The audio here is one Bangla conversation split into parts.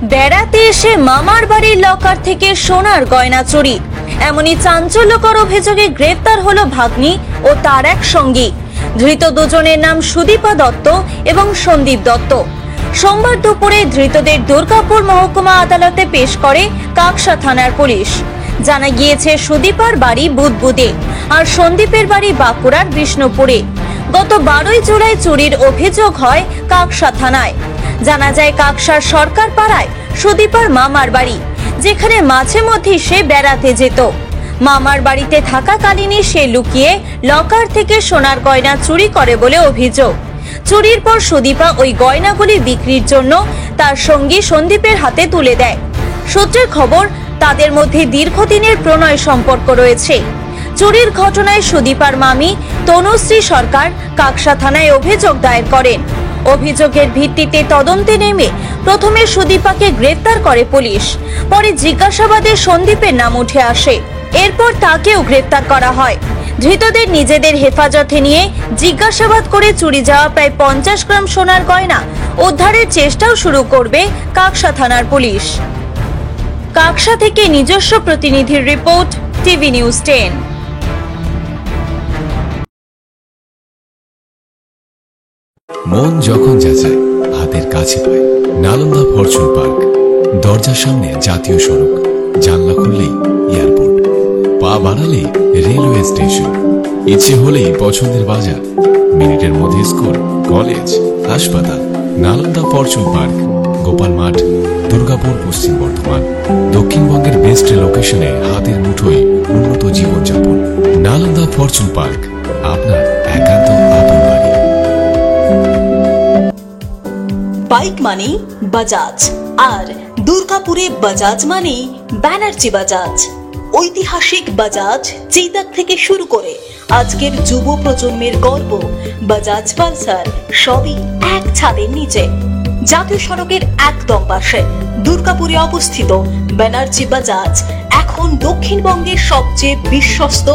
বেড়াতে এসে মামার বাড়ির লকার থেকে সোনার গয়না চুরি, এমনই চাঞ্চল্যকর অভিযোগে গ্রেফতার হলো ভাগ্নি ও তার এক সঙ্গী। ধৃত দুজনের নাম সুদীপা দত্ত এবং সন্দীপ দত্ত। সোমবার দুপুরে ধৃতদের দুর্গাপুর মহকুমা আদালতে পেশ করে কাকসা থানার পুলিশ। জানা গিয়েছে সুদীপার বাড়ি বুদবুদে আর সন্দীপের বাড়ি বাঁকুড়ার বিষ্ণুপুরে। গত 12 জুলাই চুরির অভিযোগ হয় কাকসা থানায়। জানা যায় কাকসার সরকার পাড়ায় সুদীপার মামার বাড়ি, যেখানে মাঝে মধ্যে সে বেড়াতে যেত। মামার বাড়িতে থাকাকালীনই সে লুকিয়ে লকার থেকে সোনার গয়না চুরি করে বলে অভিযোগ। চুরির পর সুদীপা ওই গয়নাগুলি বিক্রির জন্য তার সঙ্গী সন্দীপের হাতে তুলে দেয়। সূত্রের খবর, তাদের মধ্যে দীর্ঘদিনের প্রণয় সম্পর্ক রয়েছে। চুরির ঘটনায় সুদীপার মামি তনুশ্রী সরকার কাকসা থানায় অভিযোগ দায়ের করেন। অভিযোগের ভিত্তিতে তদন্তে নেমে প্রথমে সুদীপাকে গ্রেফতার করে পুলিশ। পরে জিজ্ঞাসাবাদে সন্দীপের নাম উঠে আসে। এরপর তাকেও গ্রেফতার করা হয়। ধৃতদের নিজেদের হেফাজতে নিয়ে জিজ্ঞাসাবাদ করে চুরি যাওয়া প্রায় 50 গ্রাম সোনার গয়না উদ্ধারের চেষ্টাও শুরু করবে কাকসা থানার পুলিশ। কাকসা থেকে নিজস্ব প্রতিনিধির রিপোর্ট, টিভি নিউজ 10। মন যখন যাচায় হাতের কাছে পায় নালন্দা ফরচুন পার্ক। দরজার সামনে জাতীয় সড়ক, জানলা খুললেই এয়ারপোর্ট, পা বাড়ালেই রেলওয়ে স্টেশন, ইচ্ছে হলেই পছন্দের বাজার, মিনিটের মধ্যে স্কুল, কলেজ, হাসপাতাল। নালন্দা ফরচুন পার্ক, গোপাল মাঠ, দুর্গাপুর, পশ্চিম বর্ধমান। দক্ষিণবঙ্গের বেস্ট লোকেশনে হাতের মুঠোয় উন্নত জীবনযাপন। নালন্দা ফরচুন পার্ক, আপনার একান্ত আপন বাড়ি। বাইক মানেই বাজাজ, আর দুর্গাপুরে বাজাজ মানেই ব্যানার্জি বাজাজ। ঐতিহাসিক বাজাজ চেতক থেকে শুরু করে আজকের যুব প্রজন্মের গর্ব বাজাজ পালসার, সবই এক ছাদের নিচে। জাতীয় সড়কের একদম পাশে দুর্গাপুরে অবস্থিত ব্যানার্জি বাজাজ এখন দক্ষিণবঙ্গের সবচেয়ে বিশ্বস্ত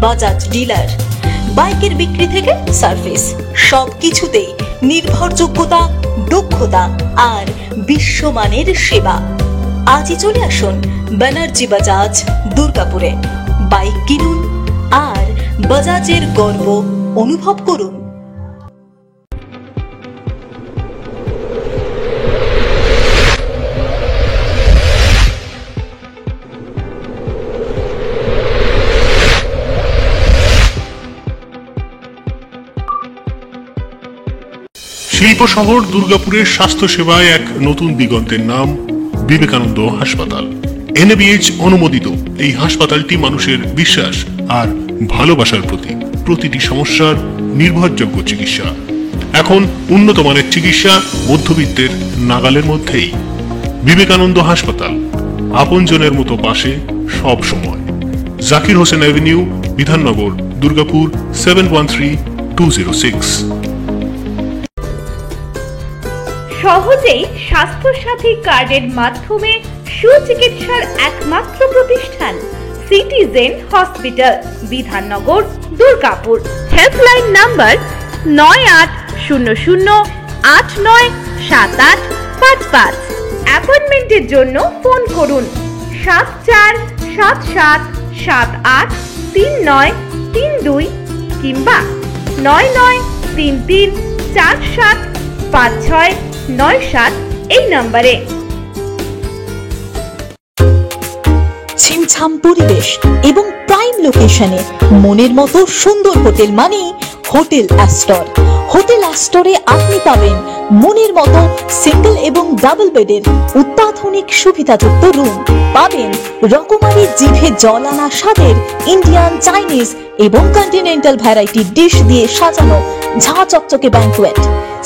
বাজাজ ডিলার। বাইকের বিক্রি থেকে সার্ভিস, সবকিছুতেই নির্ভরযোগ্যতা, দক্ষতা আর বিশ্বমানের সেবা। আজই চলে আসুন ব্যানার্জি বাজাজ দুর্গাপুরে। বাইক কিনুন আর বাজাজের গর্ব অনুভব করুন। শিল্প শহর দুর্গাপুরের স্বাস্থ্য সেবায় এক নতুন দিগন্তের নাম বিবেকানন্দ হাসপাতাল। NABH অনুমোদিত এই হাসপাতালটি মানুষের বিশ্বাস আর ভালোবাসার প্রতীক। প্রতিটি সমস্যার নির্ভরযোগ্য চিকিৎসা। এখন উন্নত মানের চিকিৎসা মধ্যবিত্তের নাগালের মধ্যেই। বিবেকানন্দ হাসপাতাল, আপনজনের মতো পাশে সব সময়। জাকির হোসেন অ্যাভিনিউ, বিধাননগর, দুর্গাপুর 713206। সহজেই স্বাস্থ্যসাথী কার্ডের মাধ্যমে সুচিকিৎসার একমাত্র প্রতিষ্ঠান citizen hospital, Bidhannagar, Durgapur. Helpline number 9800897855। অ্যাপয়েন্টমেন্টের জন্য ফোন করুন 7477783932 কিংবা 9933475697 এই নম্বরে। ছিমছাম পরিবেশ এবং প্রাইম লোকেশনে মনের মতো সুন্দর হোটেল মানে হোটেল অ্যাস্টর। হোটেল অ্যাস্টরে আপনি পাবেন মনের মতো সিঙ্গেল এবং ডাবল বেডের অত্যাধুনিক সুবিধাযুক্ত রুম। পাবেন রকমারি জিভে জল আনা স্বাদের ইন্ডিয়ান, চাইনিজ এবং কন্টিনেন্টাল ভ্যারাইটি ডিশ দিয়ে সাজানো ঝাঁ চকচকে ব্যাংকুয়েট।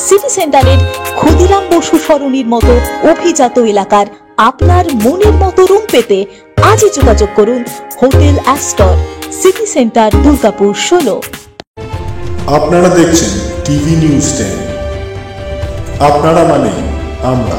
সিটি সেন্টারের ক্ষুদিরাম বসু সরণির মতো অভিজাত এলাকার আপনার মনের মতো রুম পেতে আজই যোগাযোগ করুন hotel Astor, city centre, Durgapur 16। আপনারা দেখছেন টিভি নিউজ 10। আপনারা মানে আমরা।